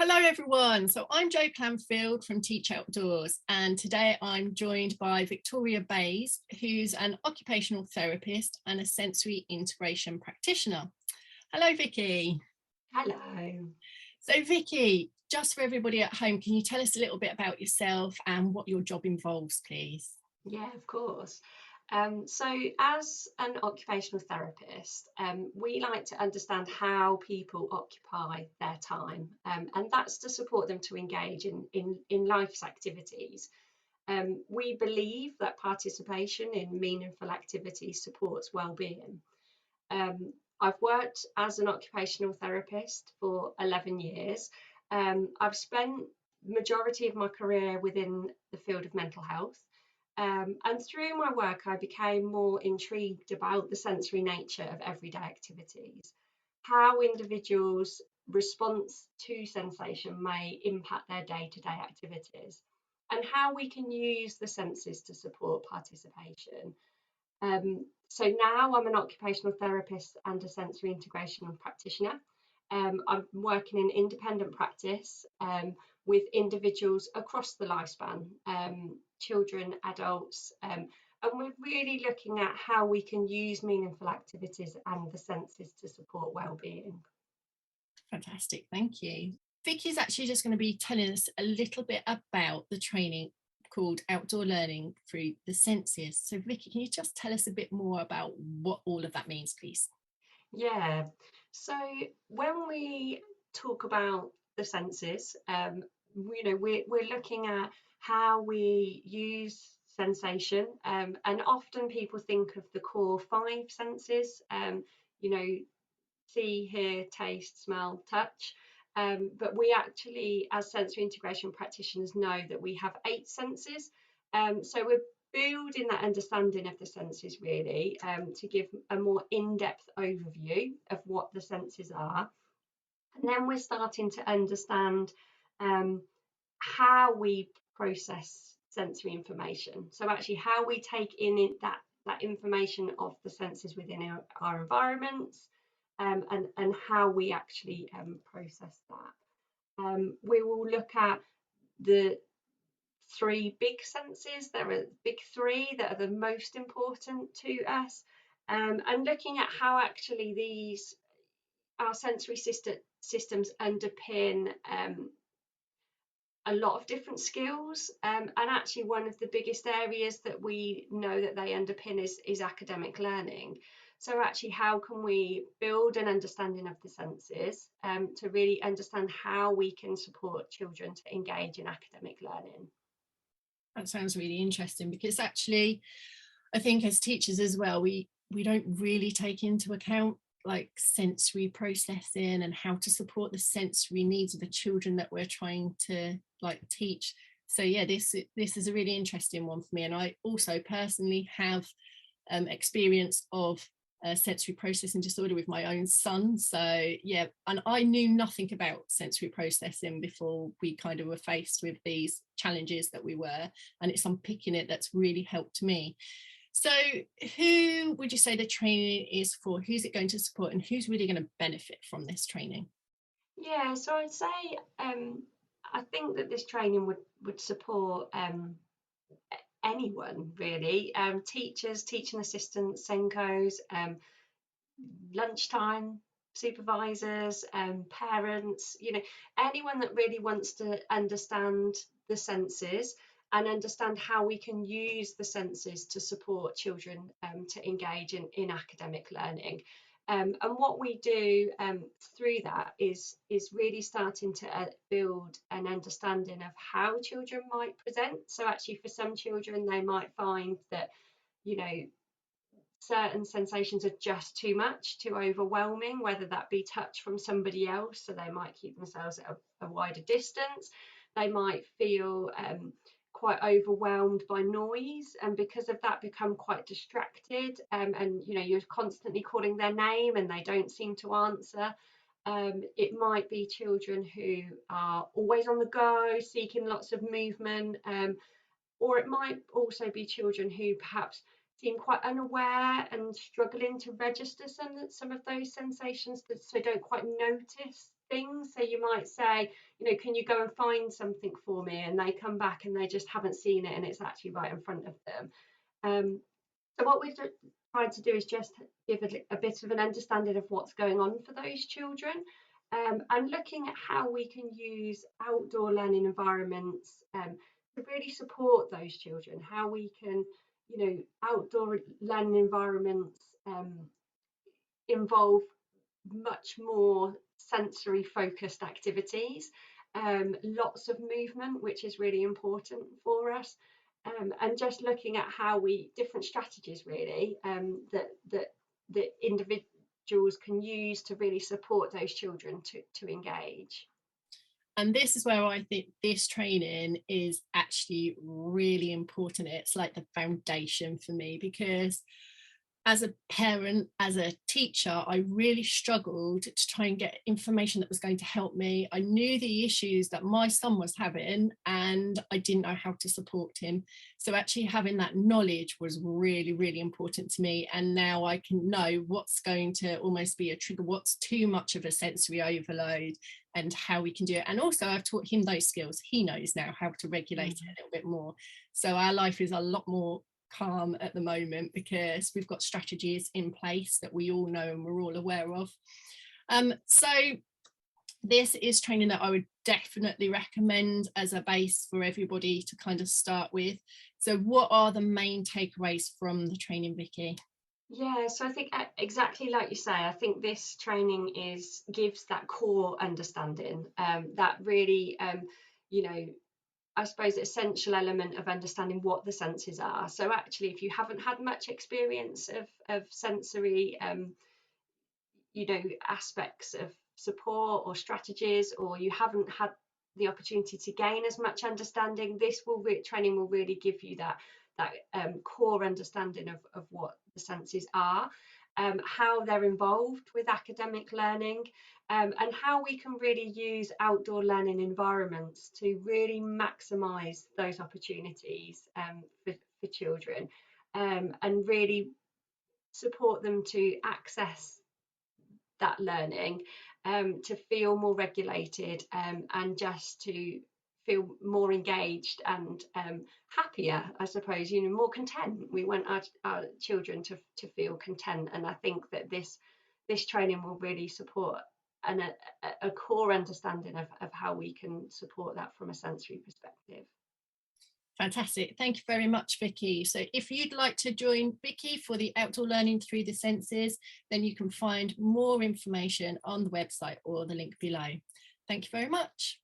Hello everyone, so I'm Jo Clanfield from Teach Outdoors, and today I'm joined by Victoria Baynes, who's an occupational therapist and a sensory integration practitioner. Hello Vicky. Hello. So Vicky, just for everybody at home, can you tell us a little bit about yourself and what your job involves, please? Yeah, of course. So as an occupational therapist, we like to understand how people occupy their time, and that's to support them to engage in life's activities. We believe that participation in meaningful activities supports well-being. I've worked as an occupational therapist for 11 years. I've spent majority of my career within the field of mental health. And through my work, I became more intrigued about the sensory nature of everyday activities, how individuals' response to sensation may impact their day-to-day activities, and how we can use the senses to support participation. So now I'm an occupational therapist and a sensory integration practitioner. I'm working in independent practice with individuals across the lifespan, children, adults, and we're really looking at how we can use meaningful activities and the senses to support well-being. Fantastic, thank you. Vicky's actually just going to be telling us a little bit about the training called Outdoor Learning Through the Senses. So Vicky, can you just tell us a bit more about what all of that means, please? Yeah, so when we talk about the senses, we're looking at how we use sensation, and often people think of the core five senses, you know, see, hear, taste, smell, touch. But we actually, as sensory integration practitioners, know that we have 8 senses. So we're building that understanding of the senses really, to give a more in-depth overview of what the senses are. And then we're starting to understand how we process sensory information. So actually how we take in that information of the senses within our environments, and how we actually process that. We will look at the 3 big senses. There are big 3 that are the most important to us, and looking at how actually these our sensory systems underpin a lot of different skills, and actually one of the biggest areas that we know that they underpin is academic learning. So actually how can we build an understanding of the senses, to really understand how we can support children to engage in academic learning. That sounds really interesting, because actually I think as teachers as well, we don't really take into account like sensory processing and how to support the sensory needs of the children that we're trying to like teach. So yeah, this is a really interesting one for me. And I also personally have experience of sensory processing disorder with my own son. So yeah, and I knew nothing about sensory processing before we kind of were faced with these challenges that we were, and it's unpicking it that's really helped me. So who would you say the training is for? Who's it going to support, and who's really going to benefit from this training? Yeah, so I'd say I think that this training would support anyone really, teachers, teaching assistants, Senkos, lunchtime supervisors, parents, anyone that really wants to understand the senses and understand how we can use the senses to support children to engage in academic learning. And what we do through that is really starting to build an understanding of how children might present. So actually for some children, they might find that, certain sensations are just too much, too overwhelming, whether that be touch from somebody else, so they might keep themselves at a wider distance. They might feel quite overwhelmed by noise, and because of that become quite distracted, and you're constantly calling their name and they don't seem to answer. It might be children who are always on the go, seeking lots of movement, or it might also be children who perhaps seem quite unaware and struggling to register some of those sensations, so don't quite notice things. So you might say, you know, can you go and find something for me? And they come back and they just haven't seen it and it's actually right in front of them. So what we've tried to do is just give a bit of an understanding of what's going on for those children, and looking at how we can use outdoor learning environments to really support those children, how we can, you know, outdoor learning environments involve much more sensory focused activities, lots of movement, which is really important for us, and just looking at how we different strategies really, that individuals can use to really support those children to engage. And this is where I think this training is actually really important. It's like the foundation for me, because as a parent, as a teacher, I really struggled to try and get information that was going to help me. I knew the issues that my son was having and I didn't know how to support him. So actually having that knowledge was really, really important to me. And now I can know what's going to almost be a trigger, what's too much of a sensory overload, and how we can do it. And also I've taught him those skills. He knows now how to regulate it a little bit more. So our life is a lot more calm at the moment because we've got strategies in place that we all know and we're all aware of. So this is training that I would definitely recommend as a base for everybody to kind of start with. So what are the main takeaways from the training, Vicky? Yeah, so I think exactly like you say, I think this training gives that core understanding, that really, you know, I suppose, essential element of understanding what the senses are. So actually, if you haven't had much experience of sensory, you know, aspects of support or strategies, or you haven't had the opportunity to gain as much understanding, this training will really give you that core understanding of what the senses are, how they're involved with academic learning, and how we can really use outdoor learning environments to really maximise those opportunities, for children, and really support them to access that learning, to feel more regulated, and just to feel more engaged and, happier, I suppose, you know, more content. We want our children to feel content, and I think that this training will really support a core understanding of how we can support that from a sensory perspective. Fantastic. Thank you very much, Vicky. So if you'd like to join Vicky for the outdoor learning through the senses, then you can find more information on the website or the link below. Thank you very much.